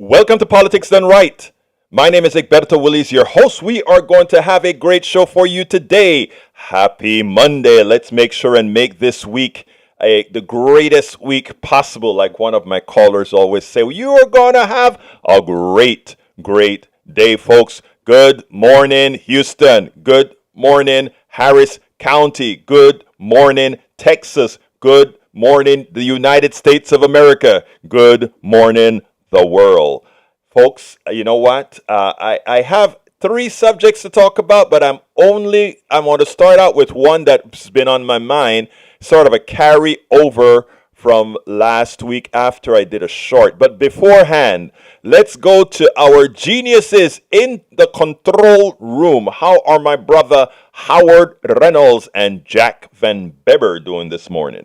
Welcome to Politics Done Right. My name is Egberto Willies, your host. We are going to have a great show for you today. Happy Monday. Let's make sure and make this week the greatest week possible. Like one of my callers always say, you are going to have a great, great day, folks. Good morning, Houston. Good morning, Harris County. Good morning, Texas. Good morning, the United States of America. Good morning, the world. Folks, you know what? I have three subjects to talk about, but I want to start out with one that's been on my mind, sort of a carry over from last week after I did a short. But beforehand, let's go to our geniuses in the control room. How are my brother Howard Reynolds and Jack Van Beber doing this morning?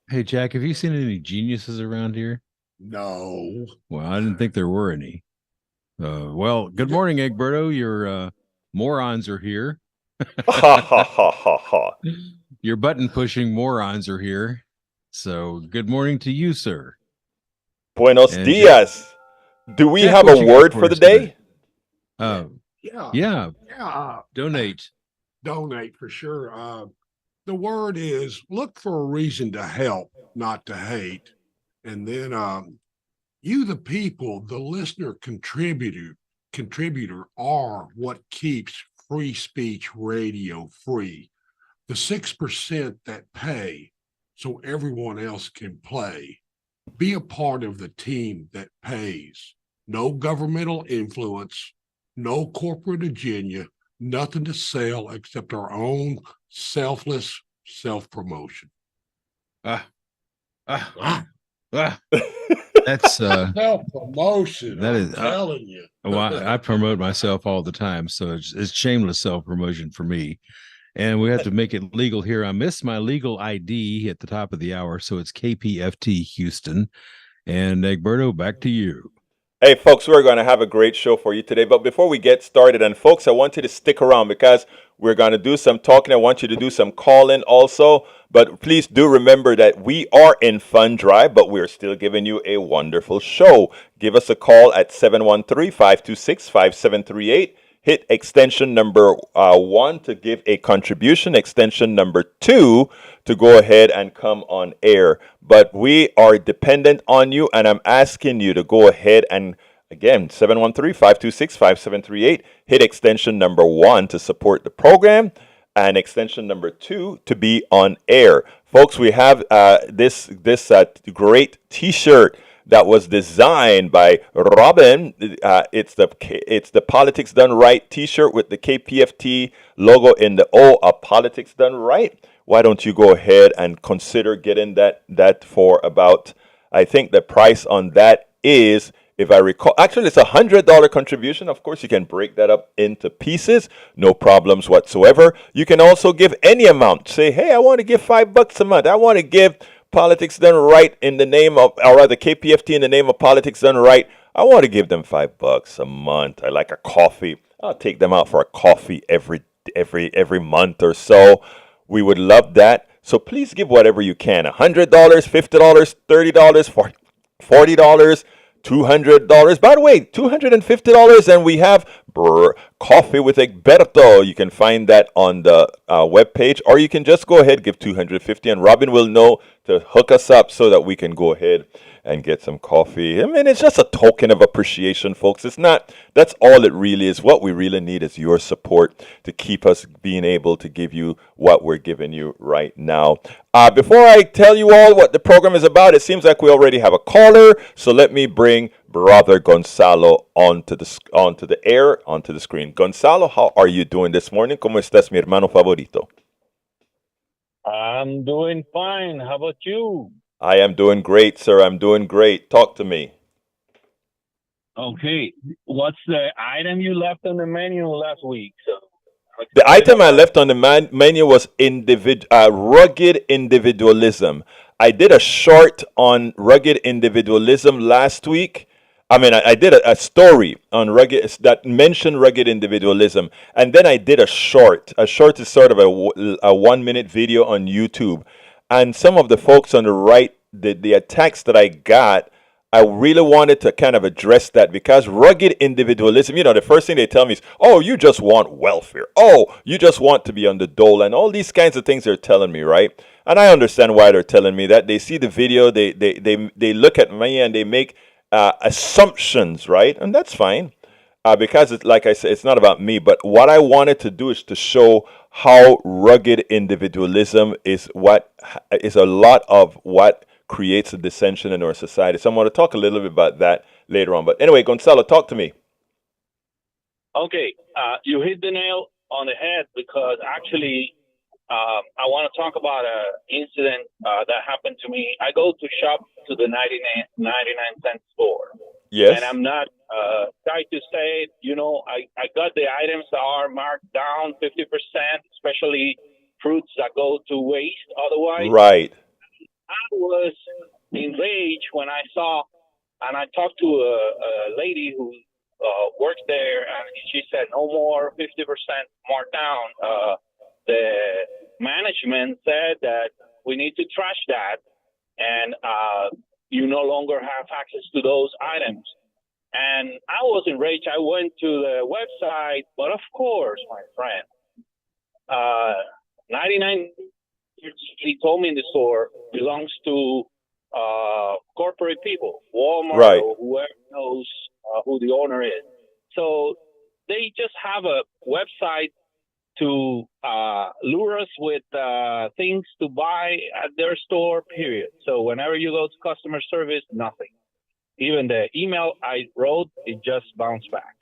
Hey, Jack, have you seen any geniuses around here? No. Well, I didn't think there were any. Well, good morning, Egberto. Your morons are here. Ha ha ha ha ha. Your button-pushing morons are here. So, good morning to you, sir. Buenos And dias. Do we Jack, have what a you got word for for the us today? day? Yeah, Yeah. donate. Donate for sure. The word is look for a reason to help, not to hate. And then you, the people, the listener contributor are what keeps free speech radio free. The 6% that pay so everyone else can play. Be a part of the team that pays. No governmental influence, no corporate agenda, nothing to sell except our own selfless self-promotion. Ah, ah, Ah, ah. That's self-promotion, that I'm is. telling you. Well, I promote myself all the time, so it's shameless self-promotion for me. And we have to make it legal here. I missed my legal ID at the top of the hour, so it's KPFT Houston. And Egberto, back to you. Hey, folks, we're going to have a great show for you today. But before we get started, and folks, I want you to stick around because we're going to do some talking. I want you to do some calling also. But please do remember that we are in Fund Drive, but we're still giving you a wonderful show. Give us a call at 713-526-5738. Hit extension number 1 to give a contribution, extension number 2 to go ahead and come on air. But we are dependent on you, and I'm asking you to go ahead and, again, 713-526-5738. Hit extension number 1 to support the program, and extension number 2 to be on air. Folks, we have this great T-shirt that was designed by Robin. It's the Politics Done Right T-shirt with the KPFT logo in the O of Politics Done Right. Why don't you go ahead and consider getting that for about, I think the price on that is, if I recall, actually it's $100 contribution. Of course, you can break that up into pieces, no problems whatsoever. You can also give any amount. Say, hey, I want to give $5 a month. I want to give Politics Done Right in the name of, or rather KPFT in the name of Politics Done Right. I want to give them $5 a month. I like a coffee. I'll take them out for a coffee every month or so. We would love that. So please give whatever you can. $100, $50, $30, $40, $200. By the way, $250, and we have Coffee with Egberto. You can find that on the webpage, or you can just go ahead, give $250, and Robin will know to hook us up so that we can go ahead and get some coffee. I mean, it's just a token of appreciation, folks. It's not, that's all it really is. What we really need is your support to keep us being able to give you what we're giving you right now. Before I tell you all what the program is about, it seems like we already have a caller. So let me bring Brother Gonzalo onto the screen. Gonzalo, how are you doing this morning? ¿Cómo estás, mi hermano favorito? I'm doing fine. How about you? I am doing great, sir. I'm doing great. Talk to me. Okay. What's the item you left on the menu last week? The item I left on the menu was rugged individualism. I did a short on rugged individualism last week. I mean, I did a story on rugged that mentioned rugged individualism, and then I did a short. A short is sort of a 1-minute video on YouTube, and some of the folks on the right, the attacks that I got, I really wanted to kind of address that because rugged individualism, the first thing they tell me is, oh, you just want welfare. Oh, you just want to be on the dole. And all these kinds of things they're telling me, right? And I understand why they're telling me that. They see the video, they look at me and they make assumptions, right? And that's fine. Because it's like I said, it's not about me. But what I wanted to do is to show how rugged individualism is a lot of what creates a dissension in our society. So I'm going to talk a little bit about that later on. But anyway, Gonzalo, talk to me. Okay, you hit the nail on the head because actually, I want to talk about an incident that happened to me. I go to shop to the 99-cent store. Yes. And I'm not trying to say, I got the items that are marked down 50%, especially fruits that go to waste otherwise. Right. I was enraged when I saw, and I talked to a lady who works there, and she said, no more 50% marked down. The management said that we need to trash that, and you no longer have access to those items. And I was enraged. I went to the website, but of course, my friend, 99, he told me in the store, belongs to corporate people, Walmart, right, or whoever knows who the owner is. So they just have a website to lure us with things to buy at their store, period. So whenever you go to customer service, nothing. Even the email I wrote, it just bounced back.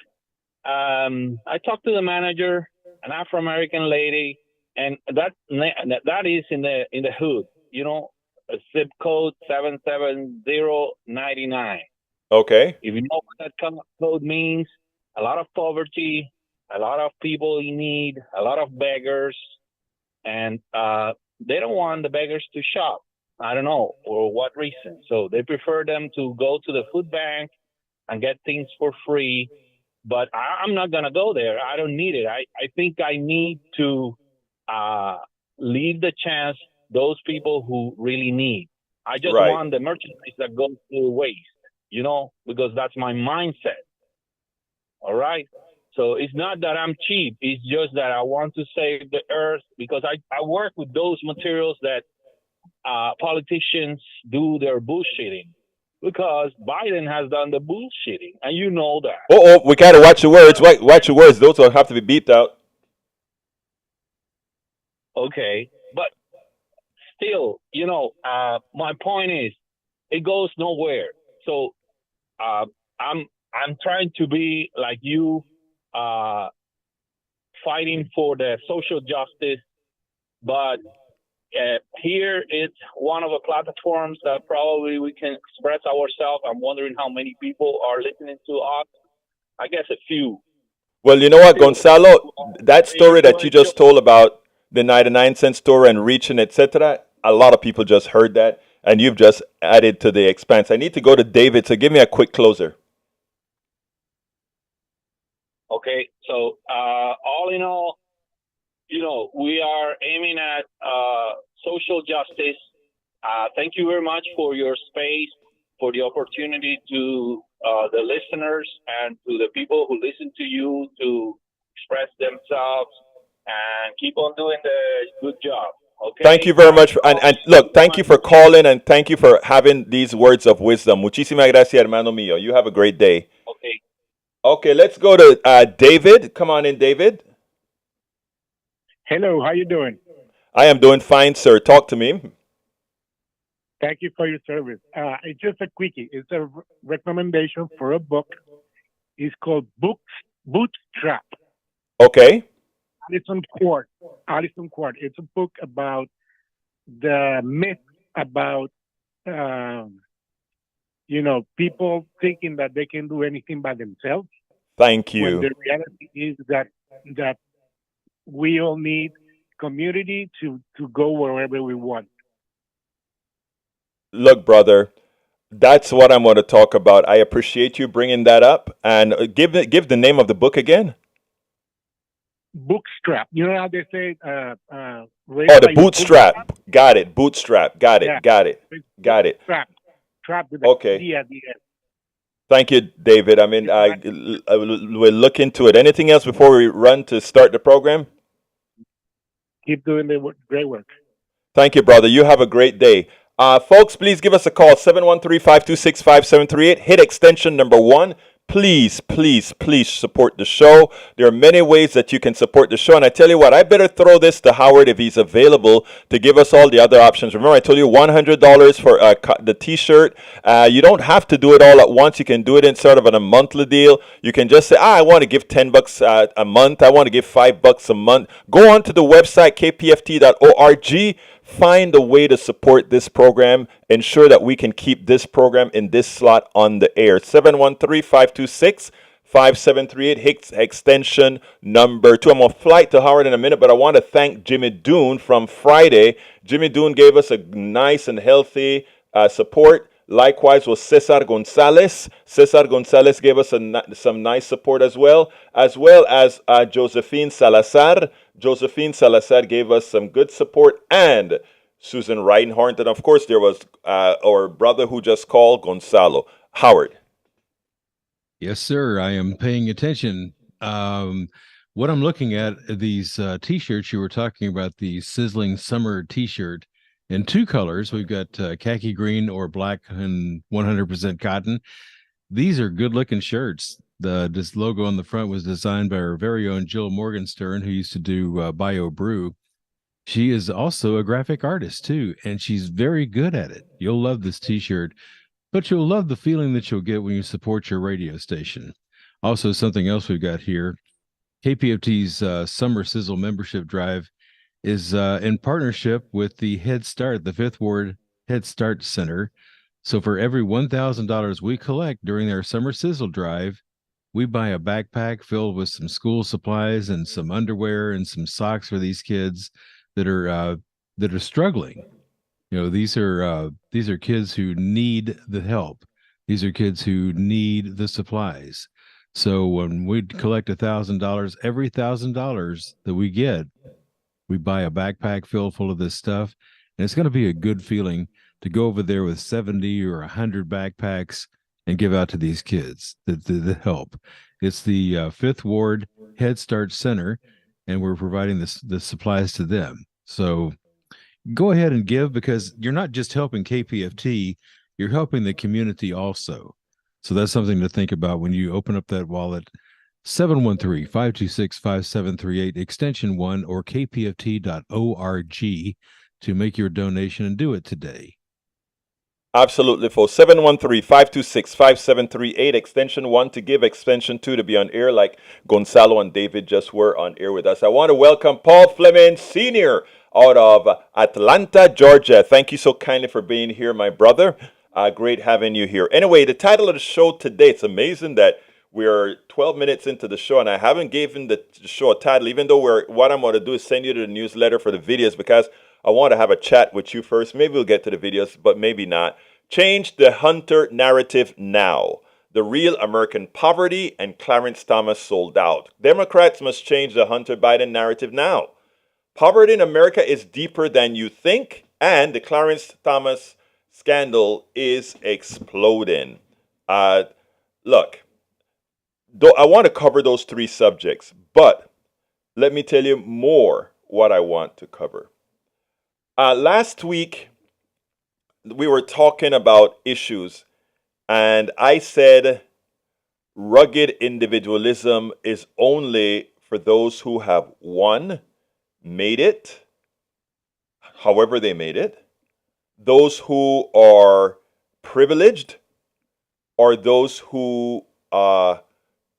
I talked to the manager, an Afro-American lady, and that is in the hood, a zip code 77099. Okay. If you know what that code means, a lot of poverty, a lot of people in need, a lot of beggars, and they don't want the beggars to shop. I don't know for what reason. So they prefer them to go to the food bank and get things for free. But I'm not going to go there. I don't need it. I think I need to leave the chance those people who really need. I just right. want the merchandise that goes to waste, because that's my mindset. All right. So it's not that I'm cheap. It's just that I want to save the earth because I work with those materials that politicians do their bullshitting, because Biden has done the bullshitting, and you know that. Oh, we got to watch your words. Watch your words. Those will have to be beeped out. Okay. But still, my point is, it goes nowhere. So I'm trying to be like you, fighting for the social justice, but here it's one of the platforms that probably we can express ourselves. I'm wondering how many people are listening to us. I guess a few. Well, you know what, Gonzalo, that story that you just told about the 99-cent store and reaching, etc., a lot of people just heard that, and you've just added to the expense. I need to go to David, so give me a quick closer. Okay, so all in all, we are aiming at social justice. Thank you very much for your space, for the opportunity to the listeners and to the people who listen to you to express themselves, and keep on doing the good job. Okay. Thank you very much. And look, thank you for calling, and thank you for having these words of wisdom. Muchísimas gracias, hermano mío. You have a great day. Okay. Okay, let's go to David. Come on in, David. Hello, how you doing? I am doing fine, sir. Talk to me. Thank you for your service. It's just a quickie. It's a recommendation for a book. It's called Bootstrap. Okay. Alison Quart. It's a book about the myth about, people thinking that they can do anything by themselves. Thank When you. the reality is that we all need community to go wherever we want. Look, brother, that's what I'm going to talk about. I appreciate you bringing that up. And give the name of the book again. Bootstrap. You know how they say, Oh, the bootstrap. Got it. Bootstrap. Got it. Yeah. Got it. Got it. Trap with a Okay. D at the end. Thank you, David. I mean, we'll look into it. Anything else before we run to start the program? Keep doing the great work. Thank you, brother. You have a great day. Folks, please give us a call, 713-526-5738. Hit extension number 1. Please, please, please support the show. There are many ways that you can support the show. And I tell you what, I better throw this to Howard if he's available to give us all the other options. Remember, I told you $100 for the t-shirt. You don't have to do it all at once. You can do it in sort of a monthly deal. You can just say, I want to give $10 a month. I want to give $5 a month. Go on to the website, kpft.org. Find a way to support this program. Ensure that we can keep this program in this slot on the air. 713-526-5738, extension number 2. I'm on flight to Howard in a minute, but I want to thank Jimmy Doon from Friday. Jimmy Doon gave us a nice and healthy support. Likewise was Cesar Gonzalez. Cesar Gonzalez gave us some nice support as well as Josephine Salazar. Josephine Salazar gave us some good support, and Susan Reinhardt. And of course, there was our brother who just called, Gonzalo. Howard. Yes, sir. I am paying attention. What I'm looking at, these T-shirts you were talking about, the Sizzling Summer T-shirt in 2 colors. We've got khaki green or black and 100% cotton. These are good-looking shirts. This logo on the front was designed by our very own Jill Morgenstern, who used to do Bio Brew. She is also a graphic artist, too, and she's very good at it. You'll love this T-shirt, but you'll love the feeling that you'll get when you support your radio station. Also, something else we've got here, KPFT's Summer Sizzle membership drive is in partnership with the Head Start, the Fifth Ward Head Start Center. So for every $1,000 we collect during their Summer Sizzle drive, we buy a backpack filled with some school supplies and some underwear and some socks for these kids that are struggling. You know, these are kids who need the help. These are kids who need the supplies. So when we collect $1,000, every $1,000 that we get, we buy a backpack filled full of this stuff, and it's going to be a good feeling to go over there with 70 or 100 backpacks and give out to these kids the help. It's the Fifth Ward Head Start Center, and we're providing the supplies to them. So go ahead and give, because you're not just helping KPFT, you're helping the community also. So that's something to think about when you open up that wallet. 713-526-5738, extension 1, or kpft.org to make your donation, and do it today. Absolutely, folks. 713-526-5738, extension 1 to give, extension 2 to be on air, like Gonzalo and David just were on air with us. I want to welcome Paul Fleming Sr. out of Atlanta, Georgia. Thank you so kindly for being here, my brother. Great having you here. Anyway, the title of the show today, it's amazing that we're 12 minutes into the show, and I haven't given the show a title, even though what I'm going to do is send you to the newsletter for the videos, because I want to have a chat with you first. Maybe we'll get to the videos, but maybe not. Change the Hunter narrative now. The real American poverty, and Clarence Thomas sold out. Democrats must change the Hunter Biden narrative now. Poverty in America is deeper than you think, and the Clarence Thomas scandal is exploding. Look, I want to cover those 3 subjects, but let me tell you more what I want to cover. Last week, we were talking about issues, and I said rugged individualism is only for those who have, 1, made it, however they made it, those who are privileged, or those who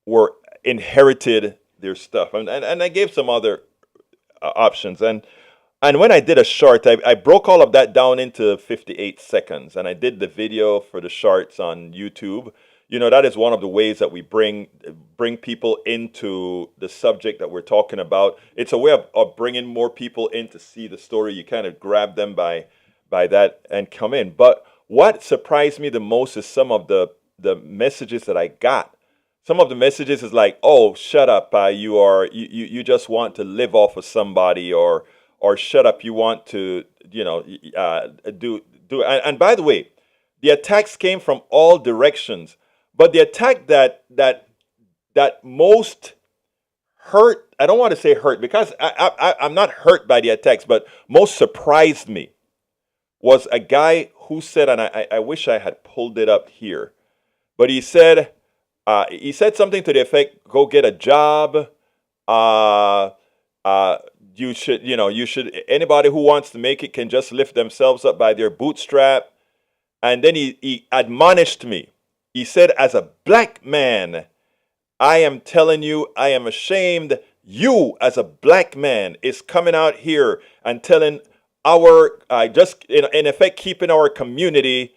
were inherited their stuff. And I gave some other options. And when I did a short, I broke all of that down into 58 seconds. And I did the video for the shorts on YouTube. You know, that is one of the ways that we bring people into the subject that we're talking about. It's a way of bringing more people in to see the story. You kind of grab them by that and come in. But what surprised me the most is some of the messages that I got. Some of the messages is like, "Oh, shut up! You just want to live off of somebody," or "Shut up! You want to do." And by the way, the attacks came from all directions. But the attack that most hurt, I don't want to say hurt because I'm not hurt by the attacks, but most surprised me was a guy who said, and I wish I had pulled it up here, but he said something to the effect, "Go get a job. Uh, you should, anybody who wants to make it can just lift themselves up by their bootstrap." And then he admonished me. He said, "As a black man, I am telling you, I am ashamed. You, as a black man, is coming out here and telling our, just in effect, keeping our community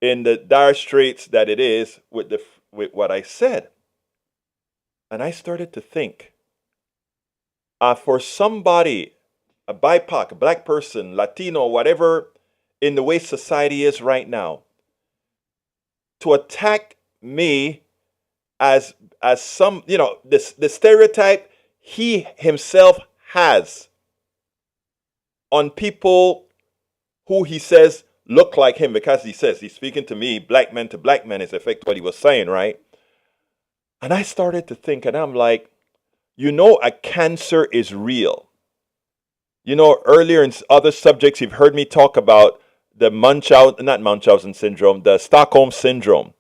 in the dire straits that it is with what I said." And I started to think, for somebody, a BIPOC, a black person, Latino, whatever, in the way society is right now, to attack me as some, the stereotype he himself has on people who he says look like him, because he says he's speaking to me, black men to black men, is in effect what he was saying, right? And I started to think, and I'm like, a cancer is real. Earlier in other subjects, you've heard me talk about the Munchausen syndrome, the Stockholm syndrome.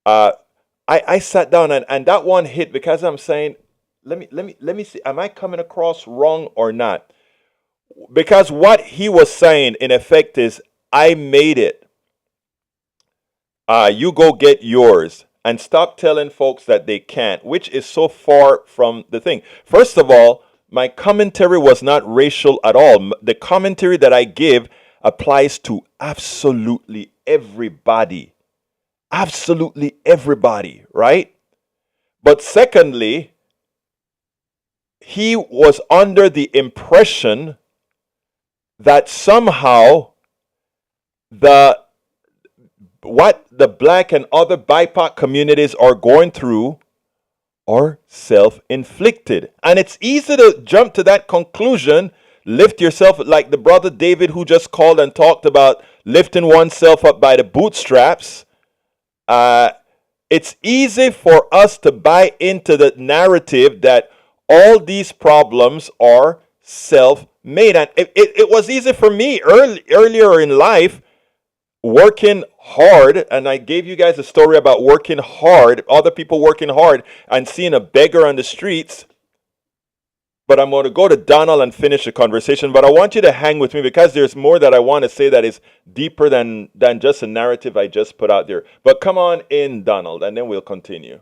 I sat down and that one hit, because I'm saying, let me see, am I coming across wrong or not? Because what he was saying in effect is, I made it. You go get yours. And stop telling folks that they can't, which is so far from the thing. First of all, my commentary was not racial at all. The commentary that I give applies to absolutely everybody. Absolutely everybody, right? But secondly, he was under the impression that somehow what the black and other BIPOC communities are going through are self-inflicted. And it's easy to jump to that conclusion, lift yourself, like the brother David who just called and talked about lifting oneself up by the bootstraps. It's easy for us to buy into the narrative that all these problems are self-made. And it was easy for me earlier in life, working hard, and I gave you guys a story about working hard, other people working hard, and seeing a beggar on the streets. But I'm going to go to Donald and finish the conversation. But I want you to hang with me, because there's more that I want to say that is deeper than just a narrative I just put out there. But come on in, Donald, and then we'll continue.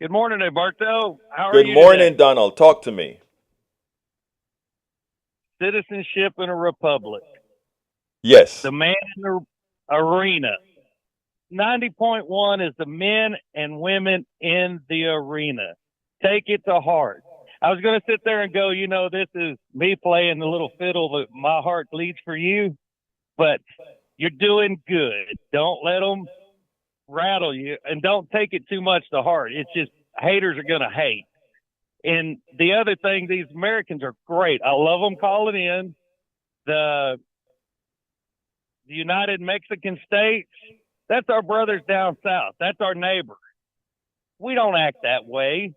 Good morning, Alberto. How are Good you morning, today? Donald. Talk to me. Citizenship in a republic. Yes. The man in the arena. 90.1 is the men and women in the arena. Take it to heart. I was going to sit there and go, this is me playing the little fiddle that my heart bleeds for you, but you're doing good. Don't let them rattle you, and don't take it too much to heart. It's just haters are going to hate. And the other thing, these Americans are great. I love them calling in. The United Mexican States, that's our brothers down south. That's our neighbor. We don't act that way.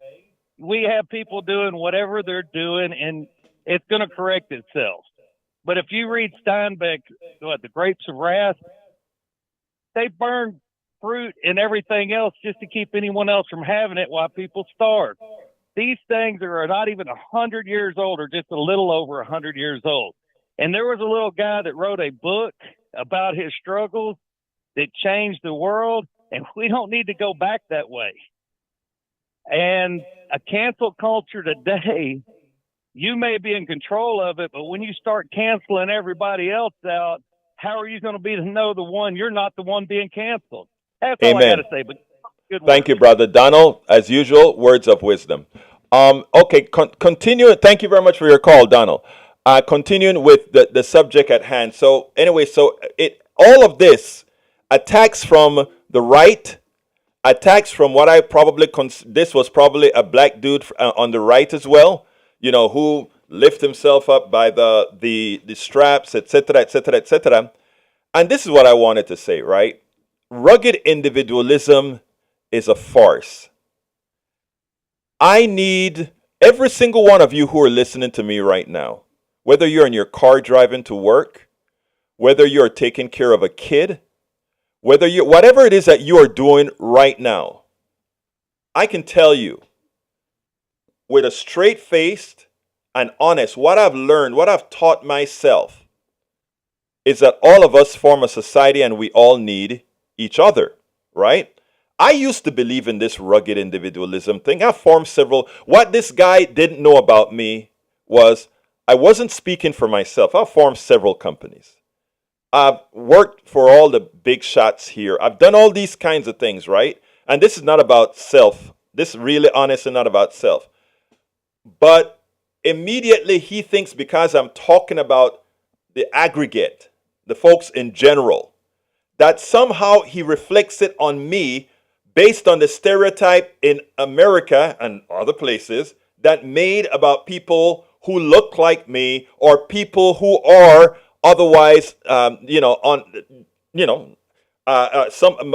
We have people doing whatever they're doing, and it's going to correct itself. But if you read Steinbeck's, The Grapes of Wrath, they burn fruit and everything else just to keep anyone else from having it while people starve. These things are not even 100 years old, or just a little over 100 years old. And there was a little guy that wrote a book about his struggles that changed the world, and we don't need to go back that way. And a cancel culture today, you may be in control of it, but when you start canceling everybody else out, how are you going to be to know you're not the one being canceled? That's all I got to say. But good Thank work. you, brother Donald. As usual, words of wisdom. Okay, continue. Thank you very much for your call, Donald. Continuing with the subject at hand. So anyway, all of this attacks from the right, attacks from what I probably this was probably a black dude on the right as well, who lift himself up by the straps, etc., etc., etc. And this is what I wanted to say, right? Rugged individualism is a farce. I need every single one of you who are listening to me right now, whether you're in your car driving to work, whether you're taking care of a kid, whether you whatever it is that you are doing right now, I can tell you with a straight faced and honest, what I've learned, what I've taught myself is that all of us form a society and we all need each other, right? I used to believe in this rugged individualism thing. I formed several. What this guy didn't know about me was I wasn't speaking for myself. I formed several companies. I've worked for all the big shots here. I've done all these kinds of things, right? And this is not about self. This is really honestly not about self. But immediately he thinks because I'm talking about the aggregate, the folks in general, that somehow he reflects it on me based on the stereotype in America and other places that made about people who look like me or people who are otherwise, some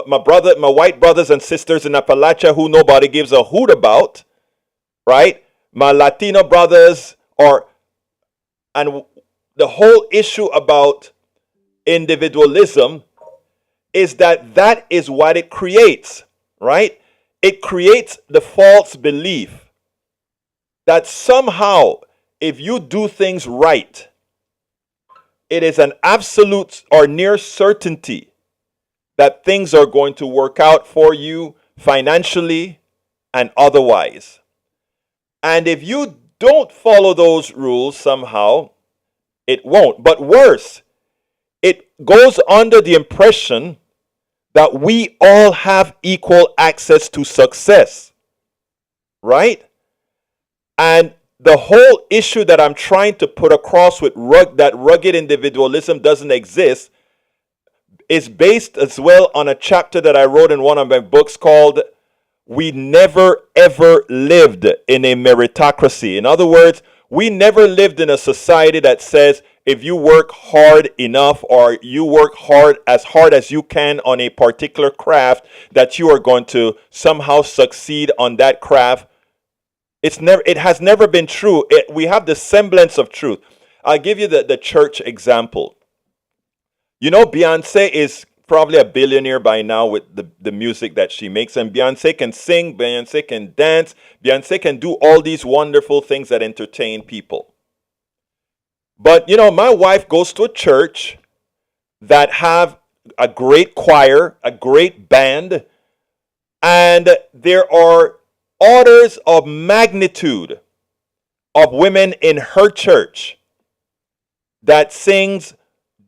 my white brothers and sisters in Appalachia who nobody gives a hoot about, right? My Latino brothers and the whole issue about individualism is that is what it creates, right? It creates the false belief that somehow if you do things right, it is an absolute or near certainty that things are going to work out for you financially and otherwise. And if you don't follow those rules somehow, it won't. But worse, it goes under the impression that we all have equal access to success, right? And the whole issue that I'm trying to put across with that rugged individualism doesn't exist is based as well on a chapter that I wrote in one of my books called We Never Ever Lived in a Meritocracy. In other words, we never lived in a society that says if you work hard enough or you work hard as you can on a particular craft, that you are going to somehow succeed on that craft. It has never been true. We have the semblance of truth. I'll give you the church example. You know, Beyonce is probably a billionaire by now with the music that she makes. And Beyonce can sing, Beyonce can dance, Beyonce can do all these wonderful things that entertain people. But, you know, my wife goes to a church that have a great choir, a great band, and there are orders of magnitude of women in her church that sings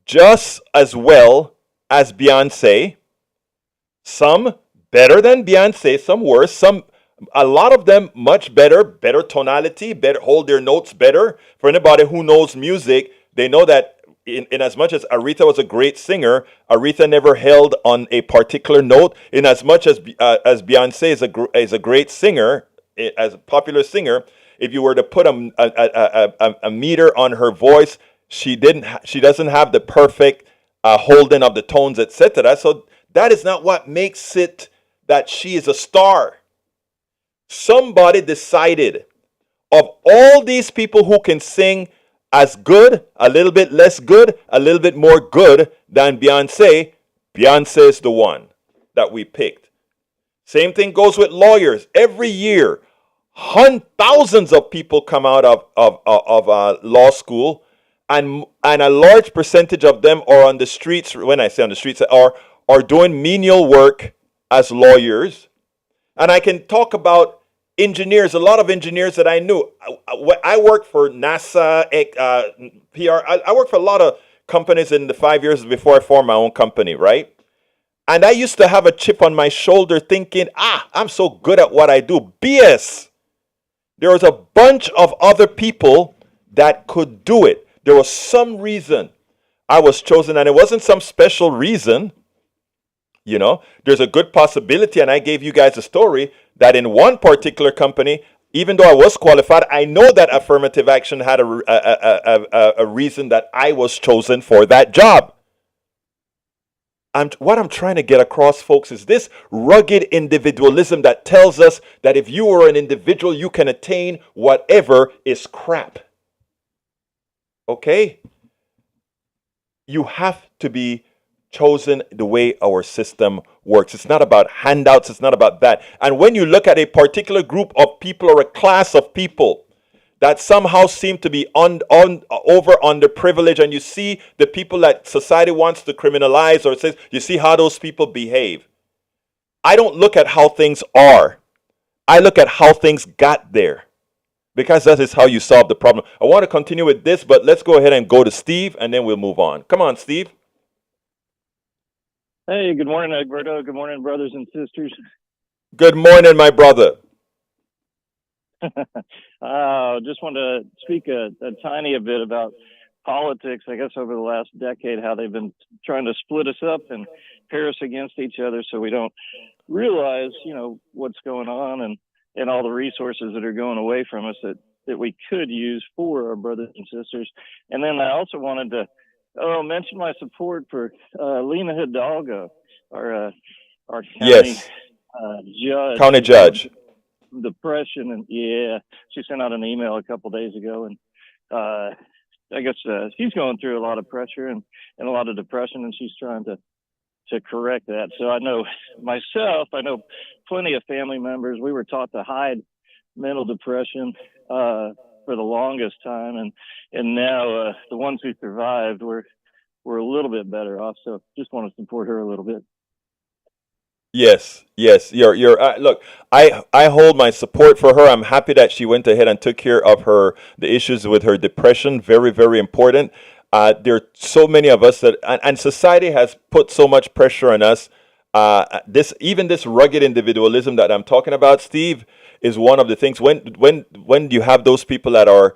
just as well as Beyonce. Some better than Beyonce, some worse, a lot of them much better tonality, better hold their notes better. For anybody who knows music, they know that in as much as Aretha was a great singer, Aretha never held on a particular note. In as much as Beyonce is a great singer, as a popular singer, if you were to put a meter on her voice, she doesn't have the perfect holding of the tones, etc. So that is not what makes it that she is a star. Somebody decided of all these people who can sing as good, a little bit less good, a little bit more good than Beyonce, Beyonce is the one that we picked. Same thing goes with lawyers. Every year, thousands of people come out of law school, and a large percentage of them are on the streets. When I say on the streets, are doing menial work as lawyers. And I can talk about engineers, a lot of engineers that I knew. I worked for NASA, PR. I worked for a lot of companies in the 5 years before I formed my own company, right? And I used to have a chip on my shoulder thinking, I'm so good at what I do. BS. There was a bunch of other people that could do it. There was some reason I was chosen, and it wasn't some special reason. You know, there's a good possibility, and I gave you guys a story that in one particular company, even though I was qualified, I know that affirmative action had a reason that I was chosen for that job. What I'm trying to get across, folks, is this rugged individualism that tells us that if you are an individual, you can attain whatever is crap. Okay? You have to be chosen the way our system works. It's not about handouts, it's not about that. And when you look at a particular group of people or a class of people that somehow seem to be over underprivileged, and you see the people that society wants to criminalize, or says you see how those people behave. I don't look at how things are. I look at how things got there, because that is how you solve the problem. I want to continue with this, but let's go ahead and go to Steve, and then we'll move on. Come on, Steve. Hey, good morning, Egberto. Good morning, brothers and sisters. Good morning, my brother. Just wanted to speak a tiny bit about politics, I guess, over the last decade, how they've been trying to split us up and pair us against each other so we don't realize, what's going on and all the resources that are going away from us that we could use for our brothers and sisters. And then I also wanted to mention my support for Lena Hidalgo, our county judge. County judge. Depression, and she sent out an email a couple days ago, and I guess she's going through a lot of pressure and a lot of depression, and she's trying to correct that. So I know plenty of family members. We were taught to hide mental depression for the longest time, and now the ones who survived were a little bit better off. So just want to support her a little bit. Yes. You're look. I hold my support for her. I'm happy that she went ahead and took care of the issues with her depression. Very, very important. There are so many of us and society has put so much pressure on us. This rugged individualism that I'm talking about, Steve, is one of the things. When you have those people that are,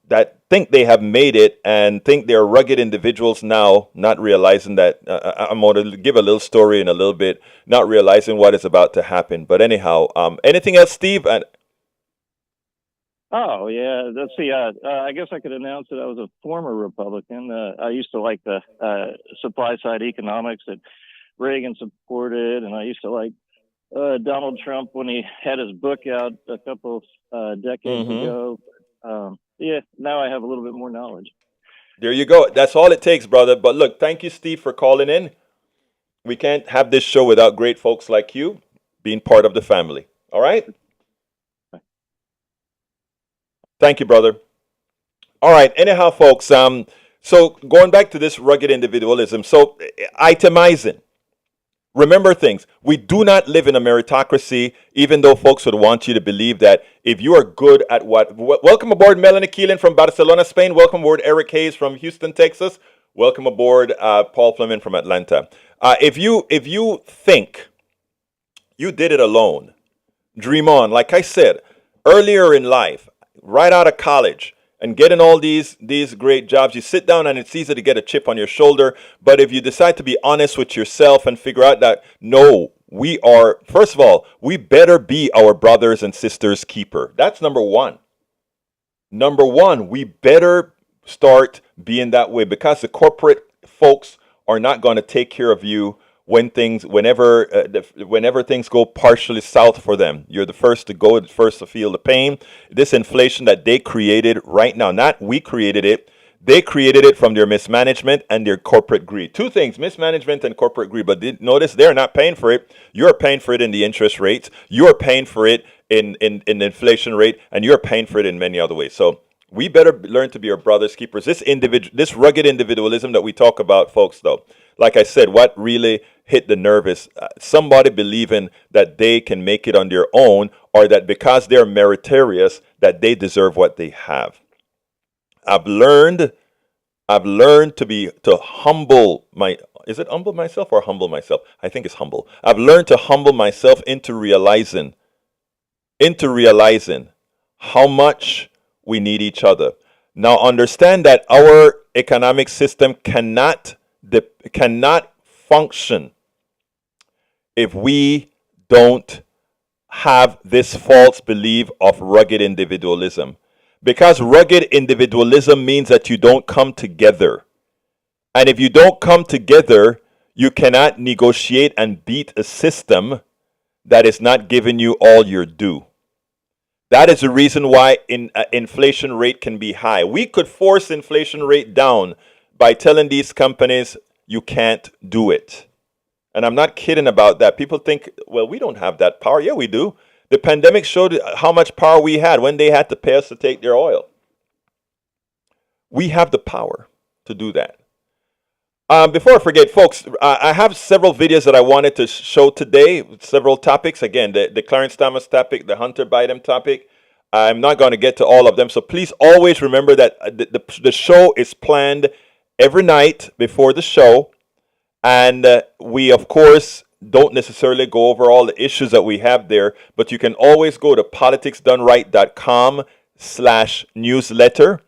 that think they have made it and think they're rugged individuals now, not realizing that I'm going to give a little story in a little bit, not realizing what is about to happen. But anyhow, anything else, Steve? Oh yeah, let's see. I guess I could announce that I was a former Republican. I used to like the supply side economics that Reagan supported, and I used to like Donald Trump when he had his book out a couple decades ago. Now I have a little bit more knowledge. There you go. That's all it takes, brother. But look, thank you, Steve, for calling in. We can't have this show without great folks like you being part of the family. All right? Thank you, brother. All right. Anyhow, folks, so going back to this rugged individualism, so itemizing. Remember things. We do not live in a meritocracy, even though folks would want you to believe that if you are good at welcome aboard Melanie Keelan from Barcelona, Spain. Welcome aboard Eric Hayes from Houston, Texas. Welcome aboard Paul Fleming from Atlanta. If you think you did it alone, dream on. Like I said, earlier in life, right out of college, and getting all these great jobs, you sit down and it's easy to get a chip on your shoulder. But if you decide to be honest with yourself and figure out that, no, first of all, we better be our brothers and sisters' keeper. That's number one. Number one, we better start being that way, because the corporate folks are not going to take care of you whenever things go partially south for them. You're the first to go, the first to feel the pain. This inflation that they created right now, not we created it, they created it from their mismanagement and their corporate greed. Two things, mismanagement and corporate greed. But notice they're not paying for it. You're paying for it in the interest rates. You're paying for it in the inflation rate, and you're paying for it in many other ways. So we better learn to be our brothers' keepers. This rugged individualism that we talk about, folks, though, like I said, what really hit the nerve is somebody believing that they can make it on their own, or that because they're meritorious that they deserve what they have. I've learned to humble humble myself or humble myself? I think it's humble. I've learned to humble myself into realizing how much we need each other. Now understand that our economic system cannot function if we don't have this false belief of rugged individualism. Because rugged individualism means that you don't come together. And if you don't come together, You cannot negotiate and beat a system that is not giving you all your due. That is the reason why inflation rate can be high. We could force inflation rate down by telling these companies you can't do it. And I'm not kidding about that. People think, well, we don't have that power. Yeah, we do. The pandemic showed how much power we had when they had to pay us to take their oil. We have the power to do that. Before I forget, folks, I have several videos that I wanted to show today, several topics. Again, the Clarence Thomas topic, the Hunter Biden topic. I'm not going to get to all of them. So please always remember that the show is planned every night before the show. And we, of course, don't necessarily go over all the issues that we have there. But you can always go to politicsdoneright.com/newsletter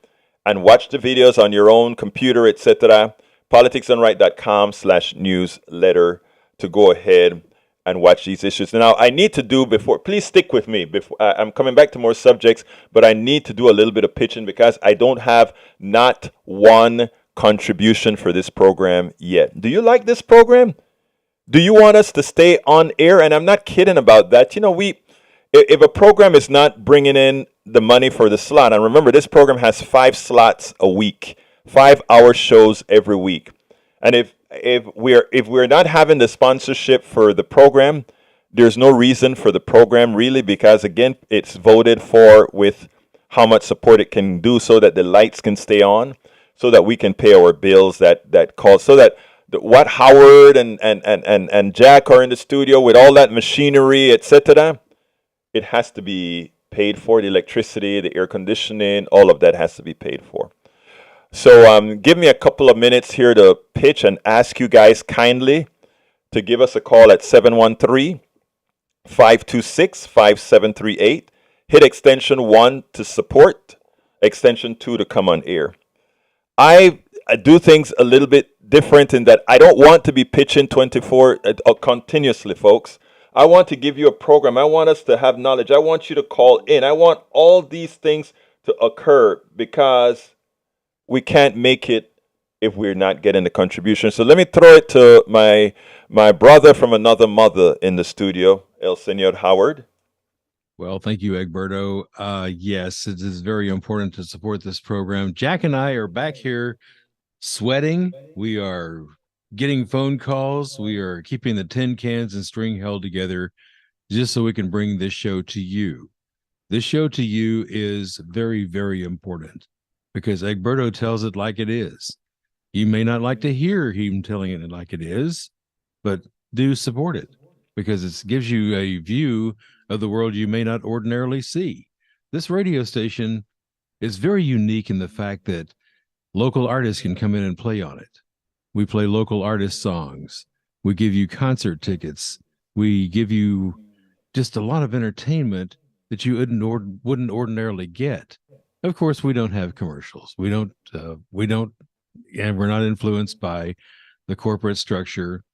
and watch the videos on your own computer, etc. politicsdoneright.com/newsletter to go ahead and watch these issues. Now, I need to do please stick with me. I'm coming back to more subjects, but I need to do a little bit of pitching because I don't have not one contribution for this program yet. Do you like this program? Do you want us to stay on air? And I'm not kidding about that. If a program is not bringing in the money for the slot, and remember, this program has 5 slots a week. 5-hour shows every week. And if we're not having the sponsorship for the program, there's no reason for the program really, because again, it's voted for with how much support it can do so that the lights can stay on, so that we can pay our bills that cost, so that what Howard and Jack are in the studio with all that machinery, etc. It has to be paid for. The electricity, the air conditioning, all of that has to be paid for. So give me a couple of minutes here to pitch and ask you guys kindly to give us a call at 713-526-5738. Hit extension 1 to support, extension 2 to come on air. I do things a little bit different in that I don't want to be pitching 24 continuously, folks. I want to give you a program. I want us to have knowledge. I want you to call in. I want all these things to occur because we can't make it if we're not getting the contribution. So let me throw it to my brother from another mother in the studio, El Senor Howard. Well, thank you, Egberto. Yes, it is very important to support this program. Jack and I are back here sweating. We are getting phone calls. We are keeping the tin cans and string held together just so we can bring this show to you. This show to you is very, very important because Egberto tells it like it is. You may not like to hear him telling it like it is, but do support it because it gives you a view of the world you may not ordinarily see. This radio station is very unique in the fact that local artists can come in and play on it. We play local artist songs. We give you concert tickets. We give you just a lot of entertainment that you wouldn't ordinarily get. Of course, we don't have commercials. We don't, and we're not influenced by the corporate structure.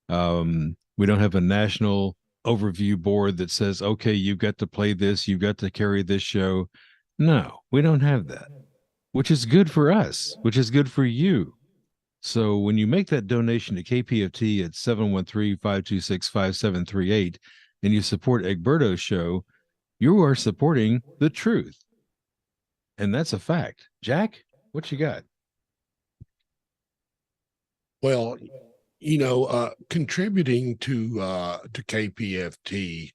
We don't have a national overview board that says, okay, you've got to play this, you've got to carry this show. No, we don't have that, which is good for us, which is good for you. So when you make that donation to KPFT at 713-526-5738 and you support Egberto's show, you are supporting the truth. And that's a fact. Jack, what you got? Well, contributing to KPFT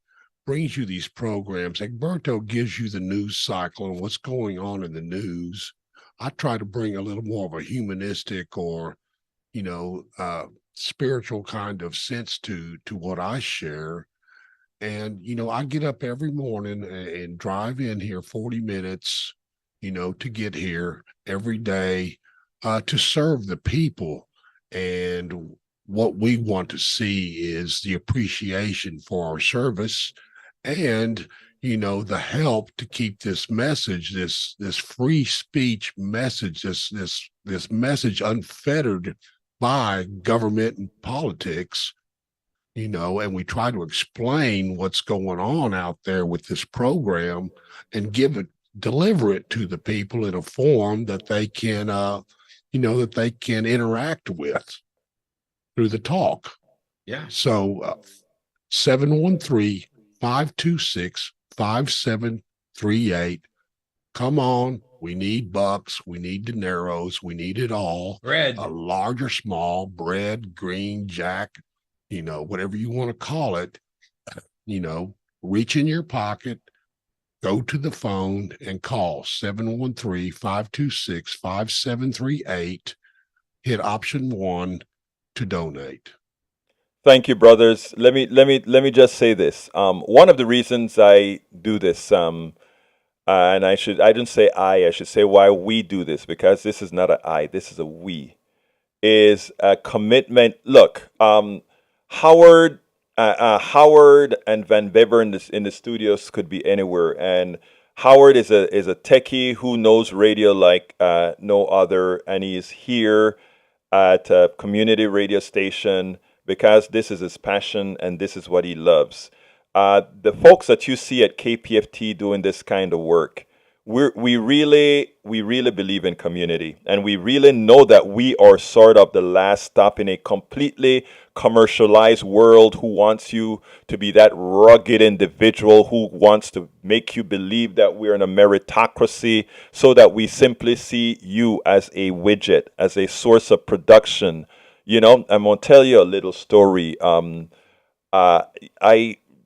brings you these programs. Egberto gives you the news cycle and what's going on in the news. I try to bring a little more of a humanistic or, spiritual kind of sense to what I share. And, I get up every morning and drive in here 40 minutes, to get here every day to serve the people. And what we want to see is the appreciation for our service and, the help to keep this message, this free speech message, this message unfettered by government and politics, and we try to explain what's going on out there with this program and deliver it to the people in a form that they can, that they can interact with. through the talk. Yeah. So 713-526-5738. Come on. We need bucks. We need dineros. We need it all. Bread. Large or small, bread, green, jack, whatever you want to call it. Reach in your pocket, go to the phone and call 713-526-5738. Hit option 1 to donate. Thank you, brothers. Let me just say this. One of the reasons I do this, and I didn't say I should say why we do this, because this is not a I, this is a we, is a commitment. Look, Howard and Van Weber in the studios could be anywhere, and Howard is a techie who knows radio like no other, and he is here at a community radio station because this is his passion and this is what he loves. The folks that you see at KPFT doing this kind of work, we really believe in community, and we really know that we are sort of the last stop in a completely commercialized world who wants you to be that rugged individual who wants to make you believe that we're in a meritocracy, so that we simply see you as a widget, as a source of production. I'm gonna tell you a little story. I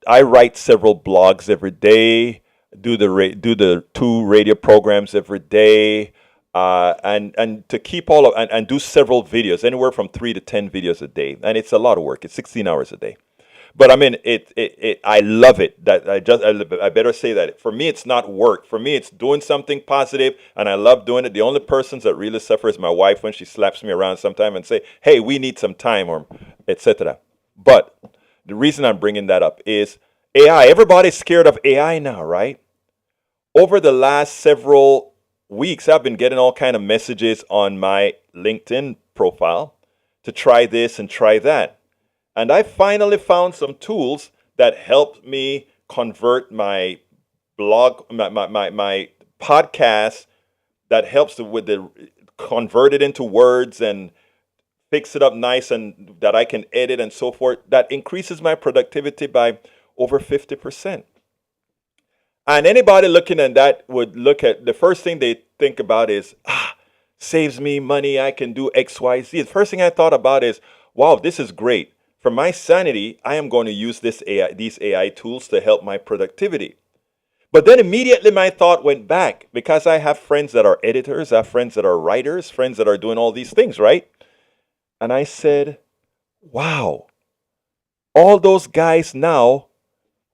write several blogs every day, do the 2 radio programs every day, and to keep all of and do several videos, anywhere from 3 to 10 videos a day, and it's a lot of work. It's 16 hours a day, but I mean I love it. That I better say that for me it's not work. For me it's doing something positive, and I love doing it. The only persons that really suffer is my wife when she slaps me around sometime and say, "Hey, we need some time," or etc. But the reason I'm bringing that up is AI. Everybody's scared of AI now, right? Over the last several weeks, I've been getting all kind of messages on my LinkedIn profile to try this and try that. And I finally found some tools that helped me convert my blog, my podcast, that helps with convert it into words and fix it up nice, and that I can edit and so forth. That increases my productivity by over 50%. And anybody looking at that would look at, the first thing they think about is, saves me money, I can do X, Y, Z. The first thing I thought about is, wow, this is great. For my sanity, I am going to use these AI tools to help my productivity. But then immediately my thought went back, because I have friends that are editors, I have friends that are writers, friends that are doing all these things, right? And I said, wow, all those guys now,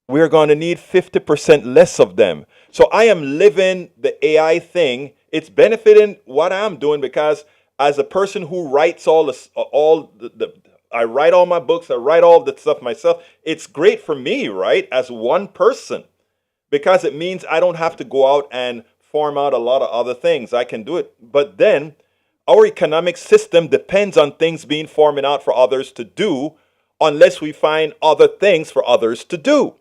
we're going to need 50% less of them. So I am living the AI thing. It's benefiting what I'm doing, because as a person who writes I write all my books, I write all the stuff myself. It's great for me, right? As one person, because it means I don't have to go out and farm out a lot of other things. I can do it. But then our economic system depends on things being farmed out for others to do, unless we find other things for others to do.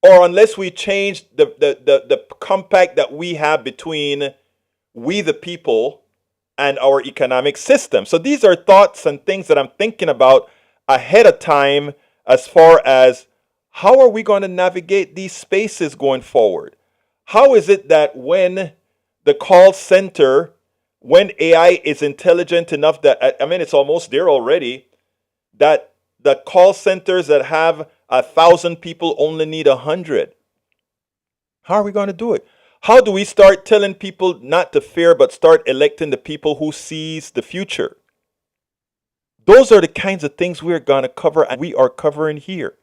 Or unless we change the compact that we have between we the people and our economic system. So these are thoughts and things that I'm thinking about ahead of time, as far as how are we going to navigate these spaces going forward? How is it that when the call center, when AI is intelligent enough that, I mean, it's almost there already, that the call centers that have 1,000 people only need 100. How are we going to do it? How do we start telling people not to fear, but start electing the people who sees the future? Those are the kinds of things we're going to cover, and we are covering here.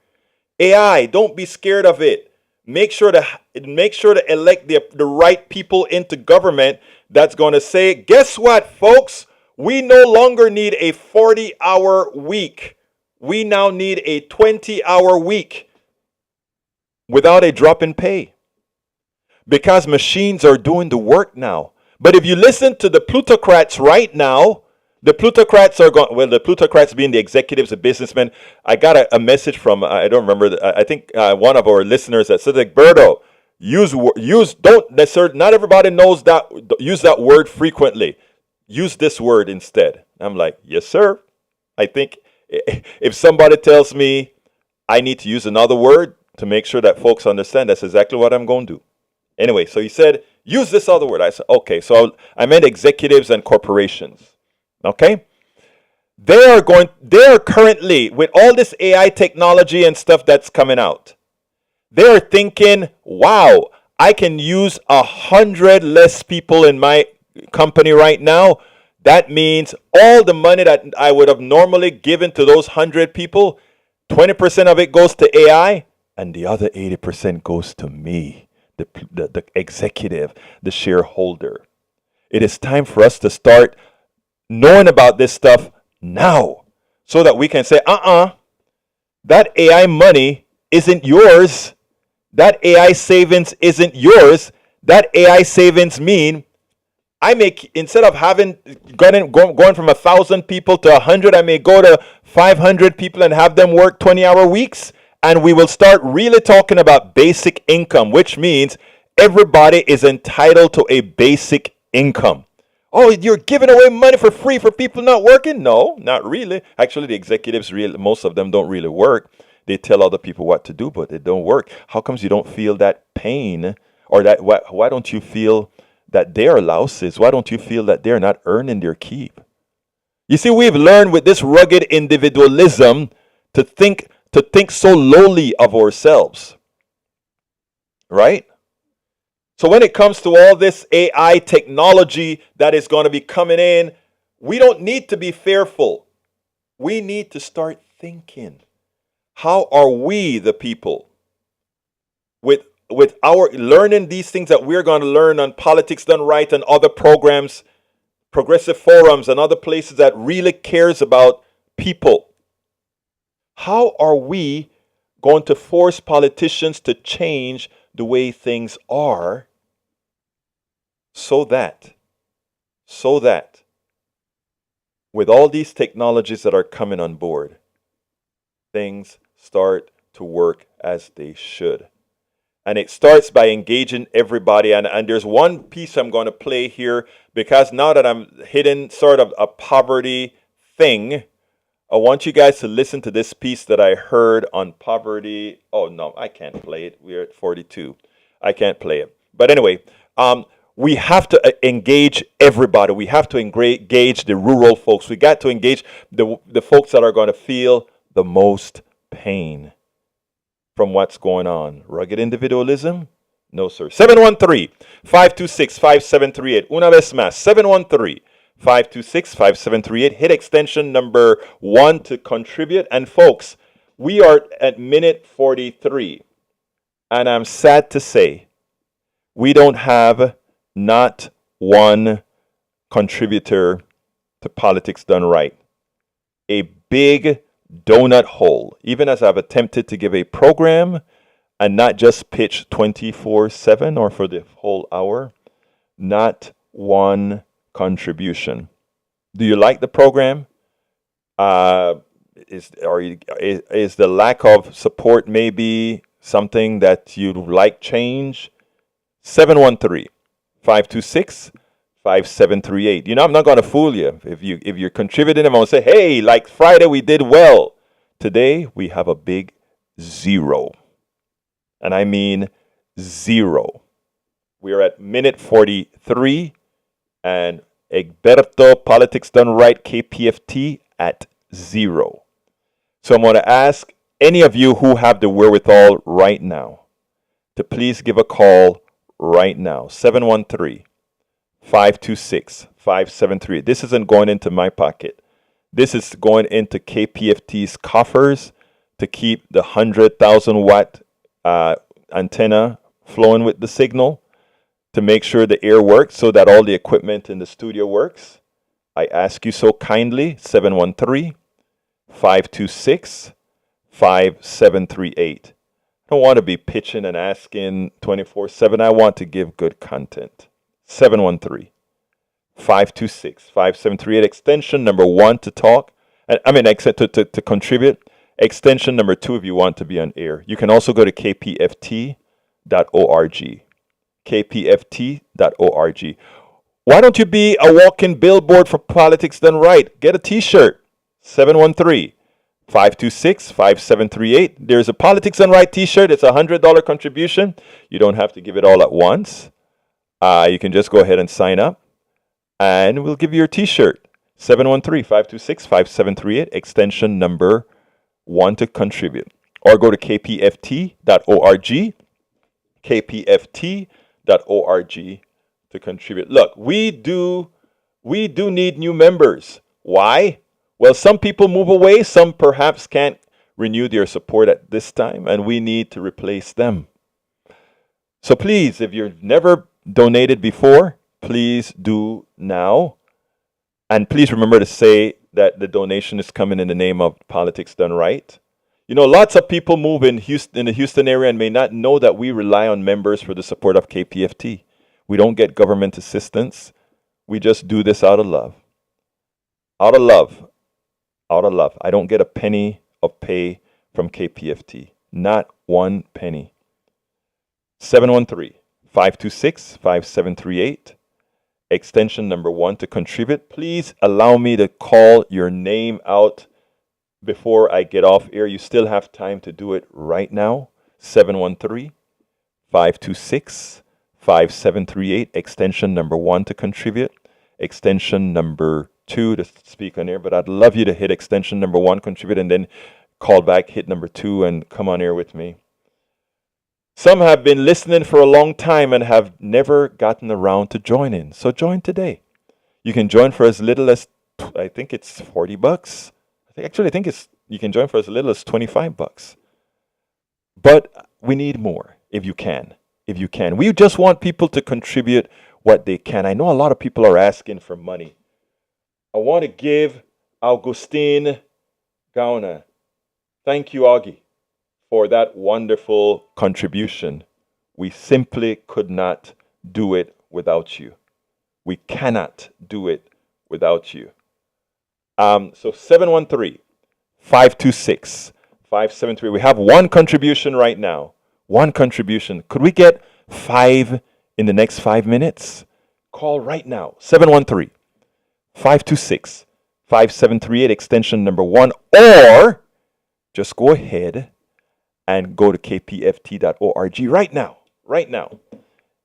AI, don't be scared of it. Make sure to elect the right people into government that's going to say, guess what, folks? We no longer need a 40-hour week. We now need a 20-hour week without a drop in pay, because machines are doing the work now. But if you listen to the plutocrats right now, the plutocrats are going, well, the plutocrats being the executives, the businessmen. I got a message from, I don't remember, I think one of our listeners that said, like, Berto, don't necessarily, not everybody knows that, use that word frequently. Use this word instead. I'm like, yes, sir. I think if somebody tells me I need to use another word to make sure that folks understand, that's exactly what I'm going to do. Anyway, so he said, use this other word. I said, okay. So I meant executives and corporations. Okay? They are currently, with all this AI technology and stuff that's coming out, they are thinking, wow, I can use 100 less people in my company right now. That means all the money that I would have normally given to those 100 people, 20% of it goes to AI, and the other 80% goes to me, the executive, the shareholder. It is time for us to start knowing about this stuff now so that we can say, that AI money isn't yours. That AI savings isn't yours. That AI savings mean I make, instead of having going from 1,000 people to 100, I may go to 500 people and have them work 20-hour weeks. And we will start really talking about basic income, which means everybody is entitled to a basic income. Oh, you're giving away money for free for people not working? No, not really. Actually, the executives, most of them don't really work. They tell other people what to do, but they don't work. How comes you don't feel that pain, or that why don't you feel that they're louses? Why don't you feel that they're not earning their keep? You see, we've learned with this rugged individualism to think so lowly of ourselves. Right? So when it comes to all this AI technology that is going to be coming in, we don't need to be fearful. We need to start thinking. How are we, the people, with our learning these things that we're going to learn on Politics Done Right and other programs, progressive forums and other places that really cares about people? How are we going to force politicians to change the way things are so that with all these technologies that are coming on board, things start to work as they should? And it starts by engaging everybody. And there's one piece I'm going to play here, because now that I'm hitting sort of a poverty thing, I want you guys to listen to this piece that I heard on poverty. Oh, no, I can't play it. We're at 42. I can't play it. But anyway, we have to engage everybody. We have to engage the rural folks. We got to engage the folks that are going to feel the most pain from what's going on. Rugged individualism? No, sir. 713-526-5738. Una vez más, 713-526-5738. Hit extension number 1 to contribute. And folks, we are at minute 43. And I'm sad to say, we don't have not one contributor to Politics Done Right. A big donut hole. Even as I've attempted to give a program and not just pitch 24/7 or for the whole hour, not one contribution. Do you like the program? Is the lack of support maybe something that you'd like change? 713-526-5738. You know, I'm not going to fool you. If you're contributing, I'm going to say, hey, like Friday we did well. Today we have a big 0. And I mean 0. We're at minute 43 and Egberto Politics Done Right KPFT at 0. So I'm going to ask any of you who have the wherewithal right now to please give a call right now. 713-526-5738. This isn't going into my pocket. This is going into KPFT's coffers to keep the 100,000 watt antenna flowing with the signal, to make sure the air works so that all the equipment in the studio works. I ask you so kindly, 713-526-5738. I don't want to be pitching and asking 24/7. I want to give good content. 713-526-5738. Extension number 1 to talk. To contribute. Extension number 2 if you want to be on air. You can also go to kpft.org. kpft.org. Why don't you be a walking billboard for Politics Done Right? Get a t-shirt. 713-526-5738. There's a Politics Done Right t-shirt. It's a $100 contribution. You don't have to give it all at once. You can just go ahead and sign up, and we'll give you your t-shirt. 713-526-5738, extension number 1 to contribute. Or go to kpft.org, kpft.org to contribute. Look, we do need new members. Why? Well, some people move away, some perhaps can't renew their support at this time, and we need to replace them. So please, if you've never donated before, please do now. And please remember to say that the donation is coming in the name of Politics Done Right. You know, lots of people move in the Houston area and may not know that we rely on members for the support of KPFT. We don't get government assistance. We just do this out of love. Out of love. Out of love. I don't get a penny of pay from KPFT. Not one penny. 713-526-5738. Extension number 1 to contribute. Please allow me to call your name out before I get off air. You still have time to do it right now. 713-526-5738. Extension number 1 to contribute. Extension number 2 to speak on air. But I'd love you to hit extension number 1, contribute, and then call back, hit number 2, and come on air with me. Some have been listening for a long time and have never gotten around to joining. So join today. You can join for as little as, I think it's $40. I think you can join for as little as $25. But we need more if you can. If you can. We just want people to contribute what they can. I know a lot of people are asking for money. I want to give Augustine Gauna. Thank you, Augie, for that wonderful contribution. We simply could not do it without you. We cannot do it without you. So 713-526-573. We have one contribution right now. One contribution. Could we get 5 in the next 5 minutes? Call right now. 713-526-5738, extension number 1. Or just go ahead and go to kpft.org right now,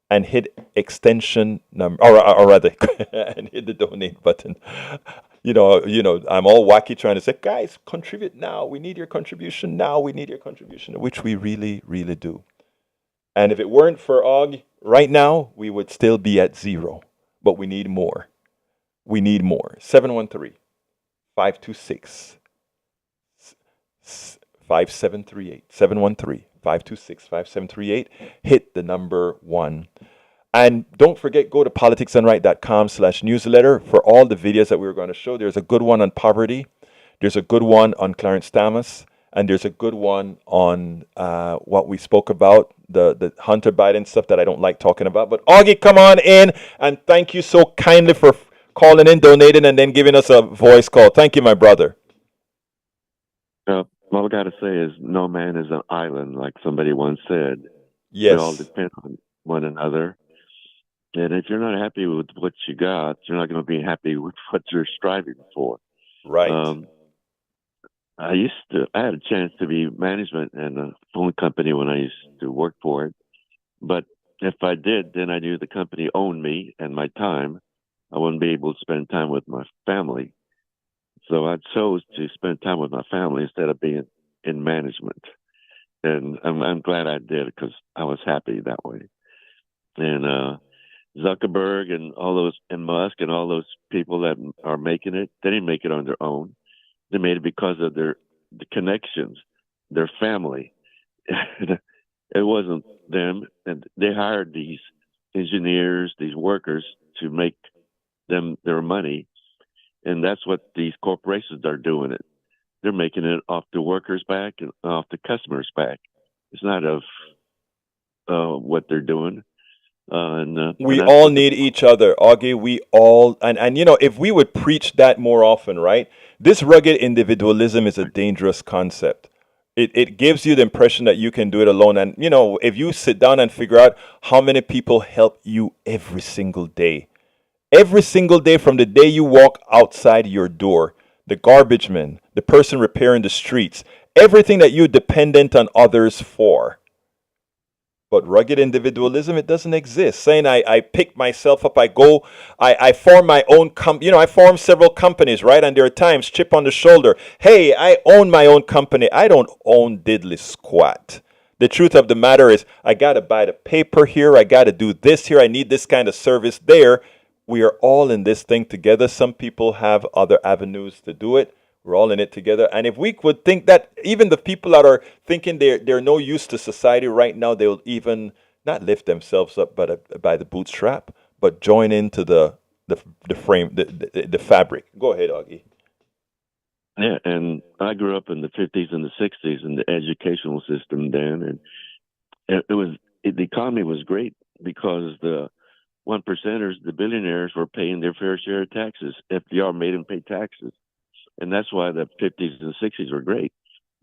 and hit extension number, or rather, and hit the donate button. You know, I'm all wacky trying to say, guys, contribute now. We need your contribution now. We need your contribution, which we really, really do. And if it weren't for Og right now, we would still be at 0. But we need more. We need more. 713-526-5738. 713-526-5738. Hit the number 1. And don't forget, go to politicsdoneright.com/newsletter for all the videos that we were going to show. There's a good one on poverty. There's a good one on Clarence Thomas. And there's a good one on what we spoke about, the Hunter Biden stuff that I don't like talking about. But Augie, come on in, and thank you so kindly for calling in, donating, and then giving us a voice call. Thank you, my brother. All I got to say is no man is an island, like somebody once said. Yes. We all depend on one another. And if you're not happy with what you got, you're not going to be happy with what you're striving for. Right. I had a chance to be management in a phone company when I used to work for it. But if I did, then I knew the company owned me and my time. I wouldn't be able to spend time with my family. So I chose to spend time with my family instead of being in management. And I'm glad I did, because I was happy that way. And Zuckerberg and all those, and Musk and all those people that are making it, they didn't make it on their own. They made it because of the connections, their family. It wasn't them. And they hired these engineers, these workers, to make them their money. And that's what these corporations are doing it. They're making it off the workers' back and off the customers' back. It's not of what they're doing. We all need each other, Augie. We all, and if we would preach that more often, right? This rugged individualism is a dangerous concept. It gives you the impression that you can do it alone. And, if you sit down and figure out how many people help you every single day from the day you walk outside your door, the garbage man, the person repairing the streets, everything that you're dependent on others for. But rugged individualism, it doesn't exist. Saying I pick myself up, I form my own I form several companies, right? And there are times, chip on the shoulder. Hey, I own my own company. I don't own diddly squat. The truth of the matter is, I got to buy the paper here. I got to do this here. I need this kind of service there. We are all in this thing together. Some people have other avenues to do it. We're all in it together. And if we would think that even the people that are thinking they're no use to society right now, they'll even not lift themselves up by the bootstrap, but join into the frame, the fabric. Go ahead, Augie. Yeah, and I grew up in the 50s and the 60s in the educational system then, and the economy was great because the one percenters, the billionaires, were paying their fair share of taxes. FDR made them pay taxes. And that's why the 50s and 60s were great.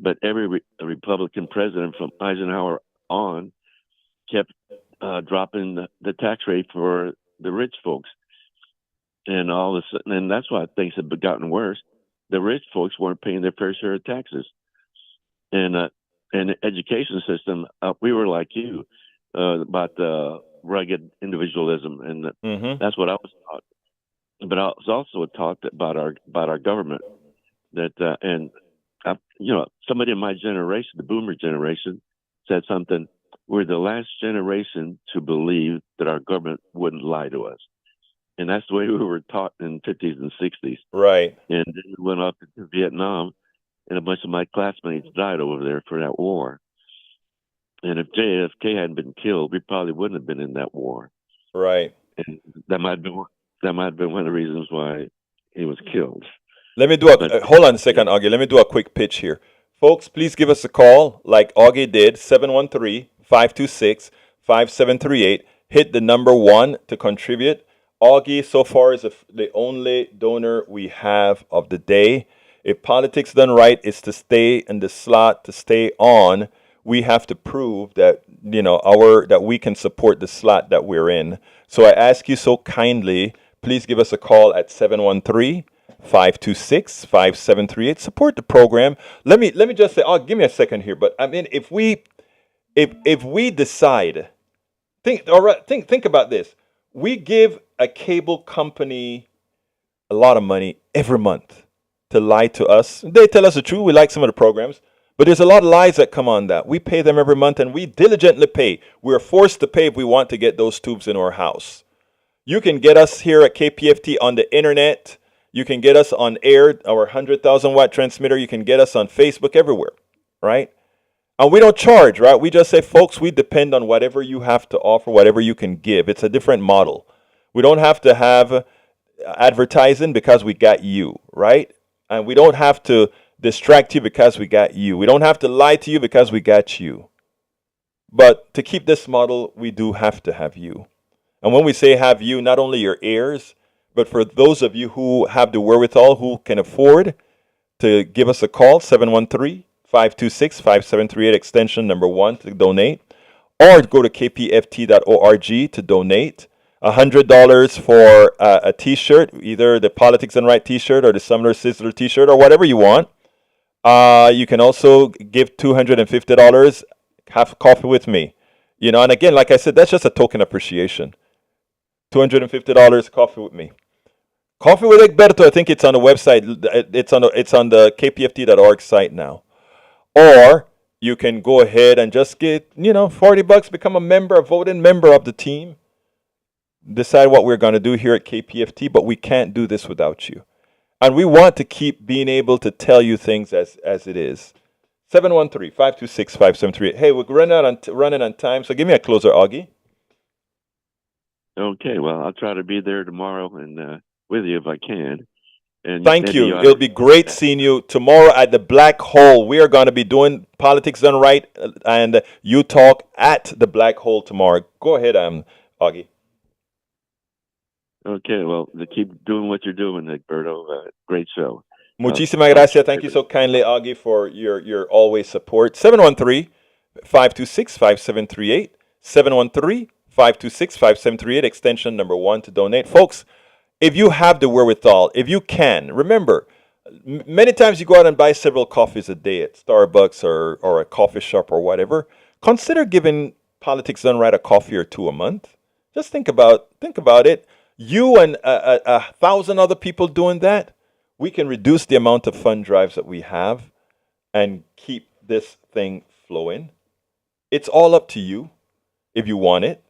But every Republican president from Eisenhower on kept dropping the tax rate for the rich folks. And all of a sudden, and that's why things have gotten worse. The rich folks weren't paying their fair share of taxes. And the education system, we were like you about the rugged individualism. And that's what I was taught. But I was also taught about our government. Somebody in my generation, the boomer generation, said something. We're the last generation to believe that our government wouldn't lie to us. And that's the way we were taught in the 50s and 60s. Right. And then we went off to Vietnam, and a bunch of my classmates died over there for that war. And if JFK hadn't been killed, we probably wouldn't have been in that war. Right. And that might have been one of the reasons why he was killed. Let me do hold on a second, Augie. Let me do a quick pitch here. Folks, please give us a call like Augie did, 713-526-5738. Hit the number 1 to contribute. Augie, so far, is the only donor we have of the day. If politics done right is to stay in the slot, to stay on, we have to prove that, that we can support the slot that we're in. So I ask you so kindly, please give us a call at 713-526-5738. Support the program. Let me just say, give me a second here. But I mean, if we decide, think about this. We give a cable company a lot of money every month to lie to us. They tell us the truth. We like some of the programs. But there's a lot of lies that come on that. We pay them every month, and we diligently pay. We're forced to pay if we want to get those tubes in our house. You can get us here at KPFT on the internet. You can get us on air, our 100,000 watt transmitter. You can get us on Facebook, everywhere, right? And we don't charge, right? We just say, folks, we depend on whatever you have to offer, whatever you can give. It's a different model. We don't have to have advertising because we got you, right? And we don't have to distract you because we got you. We don't have to lie to you because we got you. But to keep this model, we do have to have you. And when we say have you, not only your heirs, but for those of you who have the wherewithal, who can afford to give us a call, 713-526-5738, extension number 1 to donate, or go to kpft.org to donate. $100 for a T-shirt, either the Politics and Right T-shirt or the Sumner Sizzler T-shirt or whatever you want. You can also give $250, have coffee with me. And again, like I said, that's just a token appreciation. $250, coffee with me. Coffee with Egberto, I think it's on the website. It's on the kpft.org site now. Or you can go ahead and just get, $40, become a voting member of the team. Decide what we're going to do here at KPFT, but we can't do this without you. And we want to keep being able to tell you things as it is. 713-526-5738. Hey, we're running on time, so give me a closer, Augie. Okay, well, I'll try to be there tomorrow and with you if I can. And thank you. It'll be great seeing you tomorrow at the Black Hole. We are going to be doing Politics Done Right, and you talk at the Black Hole tomorrow. Go ahead, Augie. Okay, well, keep doing what you're doing, Egberto. Great show. Muchísimas gracias. Thank you so kindly, Augie, for your always support. 713-526-5738. 713-526-5738, extension number 1 to donate. Folks, if you have the wherewithal, if you can, remember, Many times you go out and buy several coffees a day at Starbucks or a coffee shop or whatever. Consider giving Politics Done Right a coffee or two a month. Just think about it. You and a thousand other people doing that, we can reduce the amount of fund drives that we have and keep this thing flowing. It's all up to you if you want it.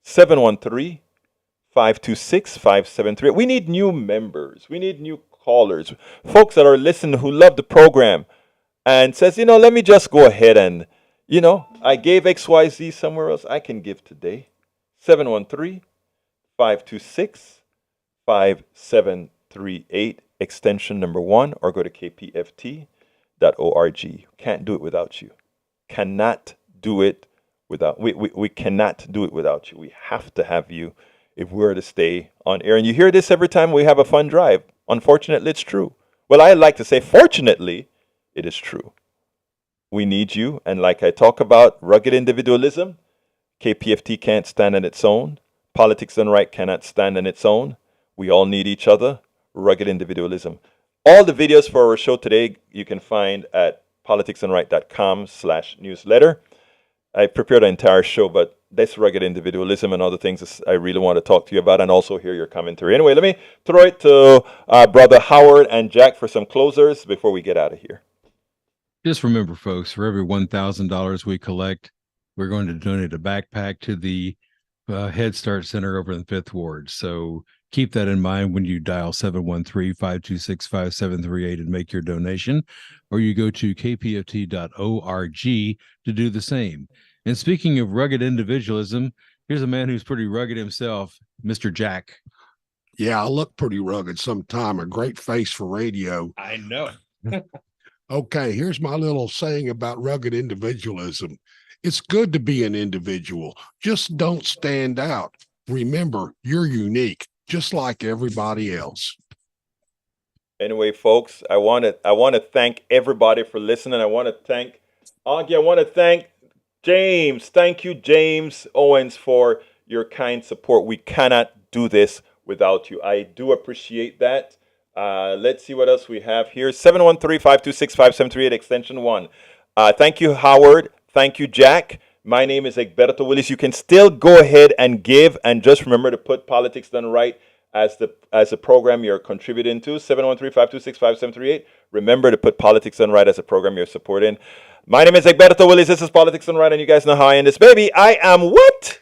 713-526-5738. We need new members. We need new callers. Folks that are listening who love the program and says, let me just go ahead and, I gave XYZ somewhere else. I can give today. 713-526-5738, extension number 1, or go to kpft.org. Can't do it without you. Cannot do it without we cannot do it without you. We have to have you if we're to stay on air. And you hear this every time we have a fun drive. Unfortunately, it's true. Well, I like to say, fortunately, it is true. We need you. And like I talk about rugged individualism, KPFT can't stand on its own. Politics Done Right cannot stand on its own. We all need each other. Rugged individualism. All the videos for our show today you can find at politicsdoneright.com/newsletter. I prepared an entire show, but this rugged individualism and other things I really want to talk to you about and also hear your commentary. Anyway, let me throw it to Brother Howard and Jack for some closers before we get out of here. Just remember, folks, for every $1,000 we collect, we're going to donate a backpack to the Head Start Center over in the 5th Ward. So keep that in mind when you dial 713-526-5738 and make your donation, or you go to kpft.org to do the same. And speaking of rugged individualism, here's a man who's pretty rugged himself, Mr. Jack. Yeah, I look pretty rugged sometime. A great face for radio. I know. Okay, here's my little saying about rugged individualism. It's good to be an individual. Just don't stand out. Remember, you're unique, just like everybody else. Anyway, folks, I want to thank everybody for listening. I want to thank Augie. I want to thank James. Thank you, James Owens, for your kind support. We cannot do this without you. I do appreciate that. Let's see what else we have here. 713-526-5738, extension 1. Thank you, Howard. Thank you, Jack. My name is Egberto Willis. You can still go ahead and give, and just remember to put Politics Done Right as the program you're contributing to. 713-526-5738. Remember to put Politics Done Right as a program you're supporting. My name is Egberto Willis. This is Politics Done Right, and you guys know how I end this baby. I am what?